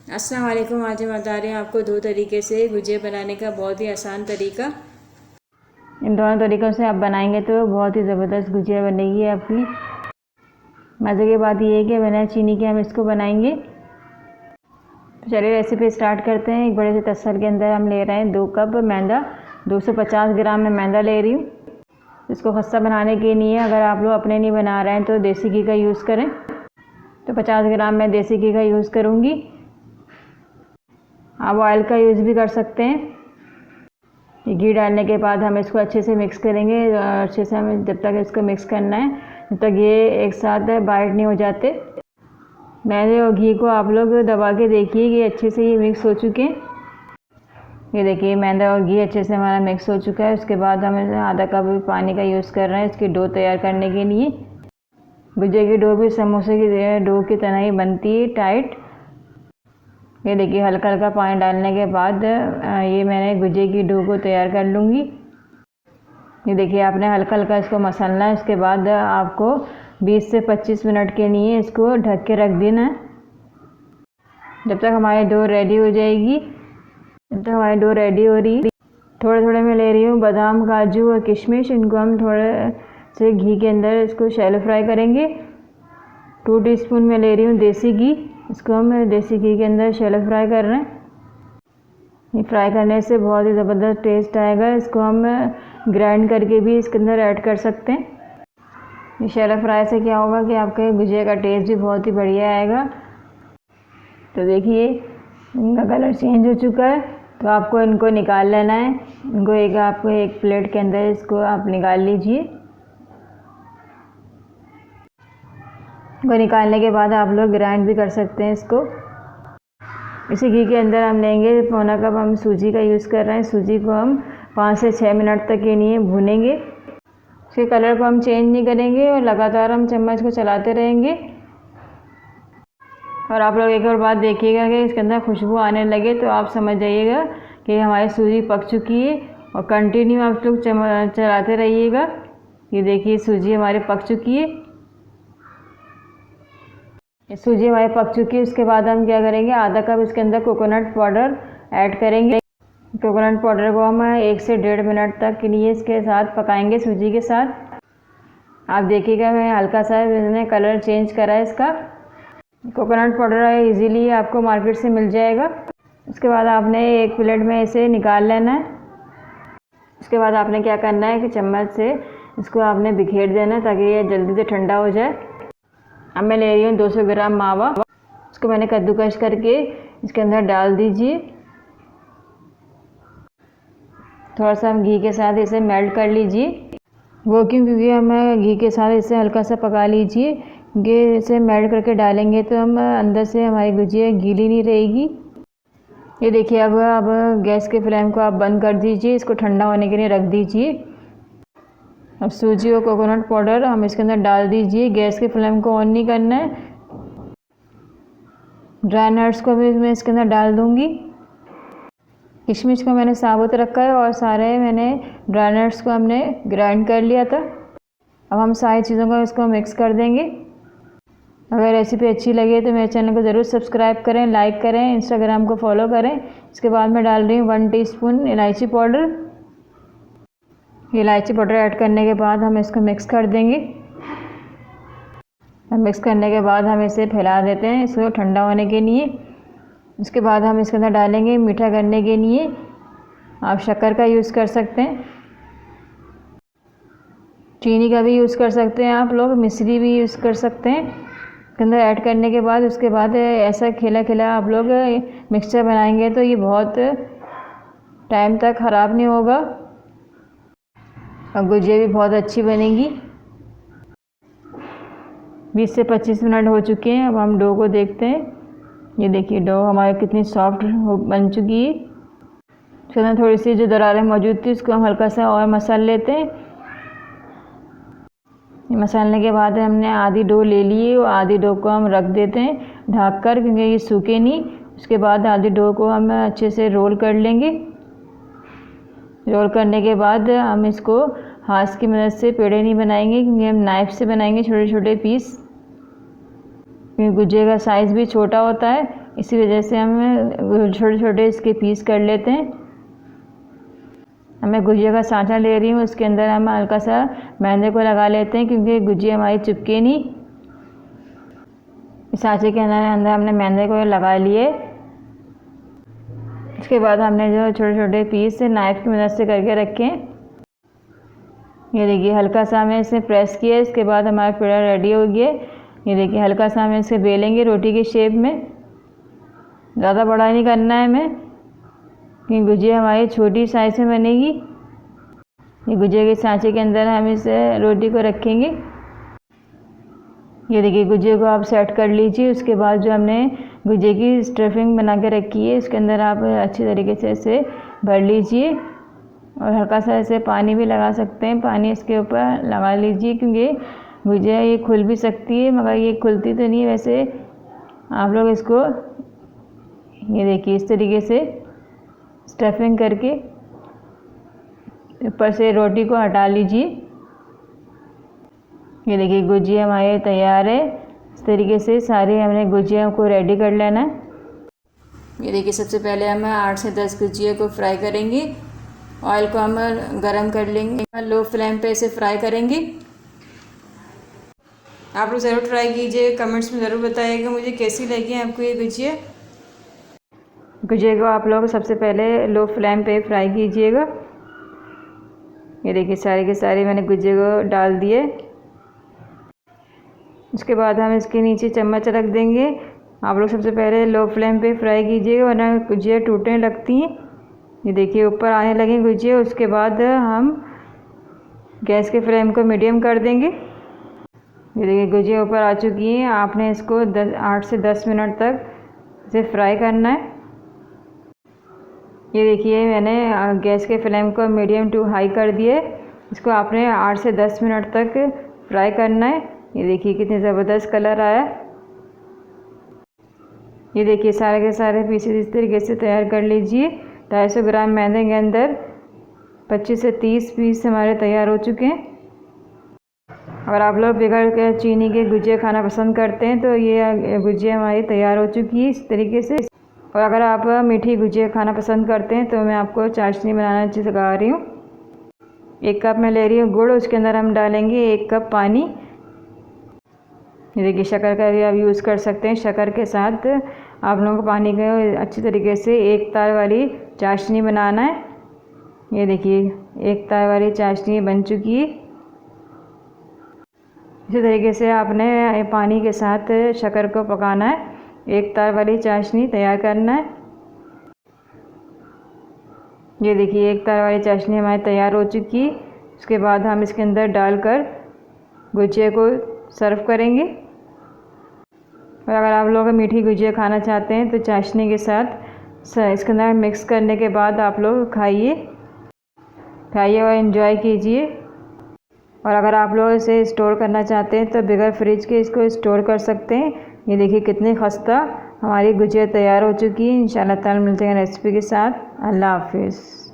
अस्सलाम वालेकुम। आज हम बता रहे हैं आपको दो तरीके से गुजिया बनाने का, बहुत ही आसान तरीका। इन दोनों तरीक़ों से आप बनाएंगे तो बहुत ही ज़बरदस्त गुजिया बनेगी आपकी। मज़े की बात यह है कि बिना चीनी के हम इसको बनाएंगे। तो चलिए रेसिपी स्टार्ट करते हैं। एक बड़े से तस्सर के अंदर हम ले रहे हैं 2 कप मैदा। 250 ग्राम में मैदा ले रही हूँ। इसको खस्ता बनाने के लिए अगर आप लोग अपने नहीं बना रहे हैं तो देसी घी का यूज़ करें। तो 50 ग्राम मैं देसी घी का यूज़ करूँगी। आप ऑयल का यूज़ भी कर सकते हैं। घी डालने के बाद हम इसको अच्छे से मिक्स करेंगे। अच्छे से हमें जब तक इसको मिक्स करना है जब तक ये एक साथ बाइट नहीं हो जाते। मैदे और घी को आप लोग दबा के देखिए कि अच्छे से ये मिक्स हो चुके हैं। ये देखिए मैदा और घी अच्छे से हमारा मिक्स हो चुका है। उसके बाद हम आधा कप पानी का यूज़ कर रहे हैं इसकी डो तैयार करने के लिए। गुजिया की डो भी समोसे की डो की तरह ही बनती है, टाइट। ये देखिए हल्का हल्का पानी डालने के बाद ये मैंने गुजिया की डो को तैयार कर लूँगी। ये देखिए आपने हल्का हल्का इसको मसलना है। उसके बाद आपको 20 से 25 मिनट के लिए इसको ढक के रख देना है। जब तक हमारी डो रेडी हो जाएगी, जब तक हमारी डो रेडी हो रही। थोड़े थोड़े मैं ले रही हूँ बादाम, काजू और किशमिश। इनको हम थोड़े से घी के अंदर इसको शैलो फ्राई करेंगे। 2 टीस्पून में ले रही हूँ देसी घी। इसको हम देसी घी के अंदर शैलो फ्राई कर रहे हैं। ये फ्राई करने से बहुत ही ज़बरदस्त टेस्ट आएगा। इसको हम ग्राइंड करके भी इसके अंदर ऐड कर सकते हैं। ये शैलो फ्राई से क्या होगा कि आपके गुजिया का टेस्ट भी बहुत ही बढ़िया आएगा। तो देखिए इनका कलर चेंज हो चुका है। तो आपको इनको निकाल लेना है। इनको आपको एक प्लेट के अंदर इसको आप निकाल लीजिए। को निकालने के बाद आप लोग ग्राइंड भी कर सकते हैं इसको। इसी घी के अंदर हम लेंगे पौना कप हम सूजी का यूज़ कर रहे हैं। सूजी को हम 5 से 6 मिनट तक के लिए भूनेंगे। इसके कलर को हम चेंज नहीं करेंगे और लगातार हम चम्मच को चलाते रहेंगे। और आप लोग एक और बात देखिएगा कि इसके अंदर खुशबू आने लगे तो आप समझ जाइएगा कि हमारी सूजी पक चुकी है। और कंटिन्यू आप लोग चलाते रहिएगा। ये देखिए सूजी हमारी पक चुकी है। सूजी हमारी पक चुकी है। उसके बाद हम क्या करेंगे, आधा कप इसके अंदर कोकोनट पाउडर ऐड करेंगे। कोकोनट पाउडर को हम 1 से 1.5 मिनट तक के लिए इसके साथ पकाएंगे, सूजी के साथ। आप देखिएगा मैं हल्का सा मैंने कलर चेंज करा है इसका। कोकोनट पाउडर इजीली आपको मार्केट से मिल जाएगा। उसके बाद आपने एक प्लेट में इसे निकाल लेना है। उसके बाद आपने क्या करना है कि चम्मच से इसको आपने बिखेर देना है ताकि ये जल्दी से ठंडा हो जाए। अब मैं ले रही हूँ 200 ग्राम मावा। इसको मैंने कद्दूकश करके इसके अंदर डाल दीजिए। थोड़ा सा हम घी के साथ इसे मेल्ट कर लीजिए। वो क्योंकि हम घी के साथ इसे हल्का सा पका लीजिए, क्योंकि इसे मेल्ट करके डालेंगे तो हम अंदर से हमारी गुजिया गीली नहीं रहेगी। ये देखिए अब गैस के फ्लेम को आप बंद कर दीजिए। इसको ठंडा होने के लिए रख दीजिए। अब सूजी और कोकोनट पाउडर हम इसके अंदर डाल दीजिए। गैस के फ्लेम को ऑन नहीं करना है। ड्राई नट्स को भी मैं इसके अंदर डाल दूंगी। किशमिश को मैंने साबुत रखा है और सारे मैंने ड्राई नट्स को हमने ग्राइंड कर लिया था। अब हम सारी चीज़ों को इसको मिक्स कर देंगे। अगर रेसिपी अच्छी लगे तो मेरे चैनल को ज़रूर सब्सक्राइब करें, लाइक करें, इंस्टाग्राम को फॉलो करें। इसके बाद मैं डाल रही हूँ 1 टीस्पून इलायची पाउडर। इलायची पाउडर ऐड करने के बाद हम इसको मिक्स कर देंगे। मिक्स करने के बाद हम इसे फैला देते हैं इसको ठंडा होने के लिए। उसके बाद हम इसके अंदर डालेंगे मीठा करने के लिए आप शक्कर का यूज़ कर सकते हैं, चीनी का भी यूज़ कर सकते हैं, आप लोग मिश्री भी यूज़ कर सकते हैं। इसके अंदर ऐड करने के बाद उसके बाद ऐसा खिला खिला आप लोग मिक्सचर बनाएंगे तो ये बहुत टाइम तक ख़राब नहीं होगा और गुजिया भी बहुत अच्छी बनेगी। 20 से 25 मिनट हो चुके हैं। अब हम डो को देखते हैं। ये देखिए डो हमारी कितनी सॉफ्ट बन चुकी है। इसके अंदर थोड़ी सी जो दरारें मौजूद थी उसको हम हल्का सा और मसल लेते हैं। मसालने के बाद हमने आधी डो ले ली है और आधी डो को हम रख देते हैं ढक कर, क्योंकि ये सूखे नहीं। उसके बाद आधी डो को हम अच्छे से रोल कर लेंगे। रोल करने के बाद हम इसको हाथ की मदद से पेड़े नहीं बनाएंगे, क्योंकि हम नाइफ से बनाएंगे छोटे छोटे पीस। क्योंकि गुजिया का साइज़ भी छोटा होता है इसी वजह से हम छोटे छोटे इसके पीस कर लेते हैं। मैं गुजिया का सांचा ले रही हूँ, उसके अंदर हम हल्का सा मैदे को लगा लेते हैं क्योंकि गुजिया हमारी चिपके नहीं। इस सांचे के अंदर हमने मैदे को लगा लिए। इसके बाद हमने जो छोटे छोटे पीस नाइफ़ की मदद से करके रखे। ये देखिए हल्का सा हमें इसे प्रेस किया। इसके बाद हमारा पेड़ा रेडी हो गया। ये देखिए हल्का सा हमें इसे बेलेंगे रोटी की शेप में। ज़्यादा बड़ा नहीं करना है हमें क्योंकि गुजिया हमारी छोटी साइज़ में बनेगी। ये गुजिया के सांचे के अंदर हम इस रोटी को रखेंगे। ये देखिए गुजिया को आप सेट कर लीजिए। उसके बाद जो हमने गुजिया की स्टफिंग बना के रखी है उसके अंदर आप अच्छी तरीके से इसे भर लीजिए और हल्का सा इसे पानी भी लगा सकते हैं। पानी इसके ऊपर लगा लीजिए क्योंकि गुजिया ये खुल भी सकती है मगर ये खुलती तो नहीं है। वैसे आप लोग इसको ये देखिए इस तरीके से स्टफिंग करके ऊपर से रोटी को हटा लीजिए। ये देखिए गुजिया हमारे तैयार है। इस तरीके से सारे हमने गुजिया को रेडी कर लेना है। ये देखिए सबसे पहले हम 8 से 10 गुजिया को फ्राई करेंगे। ऑयल को हम गरम कर लेंगे, लो फ्लेम पे इसे फ्राई करेंगे। आप लोग ज़रूर ट्राई कीजिए, कमेंट्स में ज़रूर बताइएगा मुझे कैसी लगी आपको ये गुजिया। गुजिया को आप लोग सबसे पहले लो फ्लेम पे फ्राई कीजिएगा। ये देखिए सारे के सारे मैंने गुजिया को डाल दिए। उसके बाद हम इसके नीचे चम्मच रख देंगे। आप लोग सबसे पहले लो फ्लेम पे फ्राई कीजिएगा वरना गुजिया टूटने लगती हैं। ये देखिए ऊपर आने लगी गुजिया। उसके बाद हम गैस के फ्लेम को मीडियम कर देंगे। ये देखिए गुजिया ऊपर आ चुकी हैं। आपने इसको 8 से 10 मिनट तक इसे फ्राई करना है। ये देखिए मैंने गैस के फ्लेम को मीडियम टू हाई कर दिए। इसको आपने 8 से 10 मिनट तक फ्राई करना है। ये देखिए कितने ज़बरदस्त कलर आया। ये देखिए सारे के सारे पीसेस इस तरीके से तैयार कर लीजिए। 250 ग्राम मैदे के अंदर 25 से 30 पीस हमारे तैयार हो चुके हैं। अगर आप लोग बगैर के चीनी के गुजिया खाना पसंद करते हैं तो ये गुजिया हमारी तैयार हो चुकी है इस तरीके से। और अगर आप मीठी गुजिया खाना पसंद करते हैं तो मैं आपको चाशनी बनाना सिखा रही हूँ। 1 कप मैं ले रही हूँ गुड़, उसके अंदर हम डालेंगे 1 कप पानी। ये देखिए शक्कर का भी आप यूज़ कर सकते हैं। शक्कर के साथ आप लोगों को पानी को अच्छी तरीके से एक तार वाली चाशनी बनाना है। ये देखिए एक तार वाली चाशनी बन चुकी है। इसी तरीके से आपने पानी के साथ शक्कर को पकाना है। एक तार वाली चाशनी तैयार करना है। ये देखिए एक तार वाली चाशनी हमारी तैयार हो चुकी है। उसके बाद हम इसके अंदर डालकर गुजिया को सर्व करेंगे। और अगर आप लोग मीठी गुजिया खाना चाहते हैं तो चाशनी के साथ इसके अंदर मिक्स करने के बाद आप लोग खाइए और एंजॉय कीजिए। और अगर आप लोग इसे स्टोर करना चाहते हैं तो बगैर फ्रिज के इसको स्टोर कर सकते हैं। ये देखिए कितनी खस्ता हमारी गुजिया तैयार हो चुकी है। इंशाल्लाह ताला मिलते हैं रेसिपी के साथ। अल्लाह हाफिज़।